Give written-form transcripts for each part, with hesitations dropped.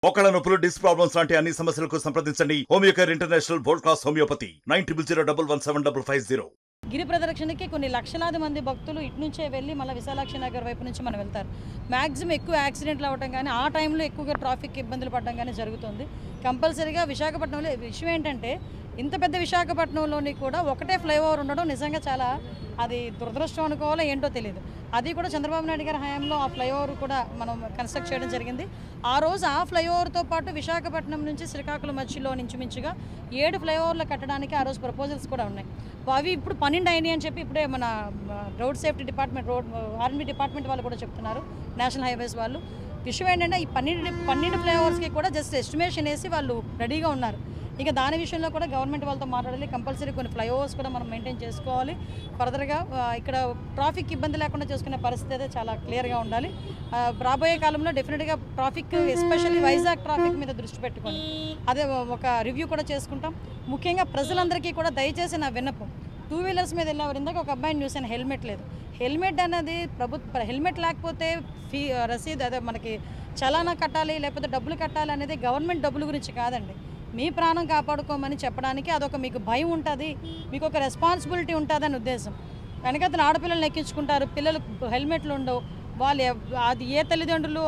మోకాళ్ళ నొప్పులు, disc problems లాంటి అన్ని సమస్యలకు సంప్రదించండి Homeocare international world class homeopathy 9001175550. గిరి ప్రదక్షిణకి కొన్ని లక్షలాది మంది భక్తులు ఇటు నుంచే వెళ్ళి మళ్ళీ విశాలాక్షి నగర్ వైపు నుంచి మనం వెళ్తారు. మ్యాక్సిమం ఎక్కువ యాక్సిడెంట్లు అవ్వడం కానీ ఆ టైంలో ఎక్కువగా ట్రాఫిక్ ఇబ్బందులు పడడం కానీ జరుగుతుంది. కంపల్సరీగా విశాఖపట్నంలో విషయం ఏంటంటే ఇంత పెద్ద విశాఖపట్నంలోని కూడా ఒకటే ఫ్లైఓవర్ ఉండడం నిజంగా చాలా అది దురదృష్టం అనుకోవాలో ఏంటో తెలియదు. అది కూడా చంద్రబాబు నాయుడు గారి హయాంలో ఆ ఫ్లైఓవర్ కూడా మనం కన్స్ట్రక్ట్ చేయడం జరిగింది. ఆ రోజు ఆ ఫ్లైఓవర్తో పాటు విశాఖపట్నం నుంచి శ్రీకాకుళం మధ్యలో మించుగా 7 ఫ్లైఓవర్లు కట్టడానికి ఆ రోజు ప్రపోజల్స్ కూడా ఉన్నాయి. అవి ఇప్పుడు 12 అయినాయి అని చెప్పి ఇప్పుడే మన road safety department army department వాళ్ళు కూడా చెప్తున్నారు, నేషనల్ హైవేస్ వాళ్ళు. విషయం ఏంటంటే ఈ 12 ఫ్లైఓవర్స్కి కూడా జస్ట్ ఎస్టిమేషన్ వేసి వాళ్ళు రెడీగా ఉన్నారు. ఇక దాని విషయంలో కూడా గవర్నమెంట్ వాళ్ళతో మాట్లాడాలి. కంపల్సరీ కొన్ని ఫ్లైఓవర్స్ కూడా మనం మెయింటైన్ చేసుకోవాలి. ఫర్దర్గా ఇక్కడ ట్రాఫిక్ ఇబ్బంది లేకుండా చేసుకునే పరిస్థితి అయితే చాలా క్లియర్గా ఉండాలి. రాబోయే కాలంలో డెఫినెట్గా ట్రాఫిక్ ఎస్పెషల్లీ వైజాగ్ ట్రాఫిక్ మీద దృష్టి పెట్టుకొని అదే ఒక రివ్యూ కూడా చేసుకుంటాం. ముఖ్యంగా ప్రజలందరికీ కూడా దయచేసి నా విన్నపం, 2 వీలర్స్ మీద వెళ్ళేవారు. ఇందాక ఒక అబ్బాయిని చూసాను, హెల్మెట్ లేదు. హెల్మెట్ అనేది హెల్మెట్ లేకపోతే రసీదు అదే మనకి చలానా కట్టాలి లేకపోతే డబ్బులు కట్టాలి అనేది గవర్నమెంట్ డబ్బుల గురించి కాదండి. మీ ప్రాణం కాపాడుకోమని చెప్పడానికి అదొక మీకు భయం ఉంటుంది, మీకు ఒక రెస్పాన్సిబిలిటీ ఉంటుందని ఉద్దేశం. వెనకతను ఆడపిల్లల్ని ఎక్కించుకుంటారు, పిల్లలు హెల్మెట్లు ఉండవు. వాళ్ళు అది ఏ తల్లిదండ్రులు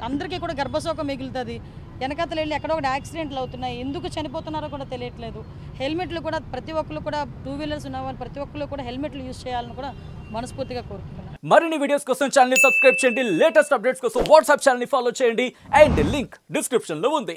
అందరికీ కూడా గర్భశోకం మిగులుతుంది. వెనకతలు వెళ్ళి ఎక్కడో ఒకటి యాక్సిడెంట్లు అవుతున్నాయి, ఎందుకు చనిపోతున్నారో కూడా తెలియట్లేదు. హెల్మెట్లు కూడా ప్రతి ఒక్కరు కూడా 2 వీలర్స్ ఉన్న వాళ్ళు ప్రతి ఒక్కరు కూడా హెల్మెట్లు యూజ్ చేయాలని కూడా మనస్ఫూర్తిగా కోరుకుంటున్నాను. మరిన్ని వీడియోస్ కోసం ఛానల్ ని సబ్స్క్రైబ్ చేయండి, లేటెస్ట్ అప్డేట్స్ కోసం వాట్సాప్ ఛానల్ ని ఫాలో చేయండి అండ్ లింక్ డిస్క్రిప్షన్ లో ఉంది.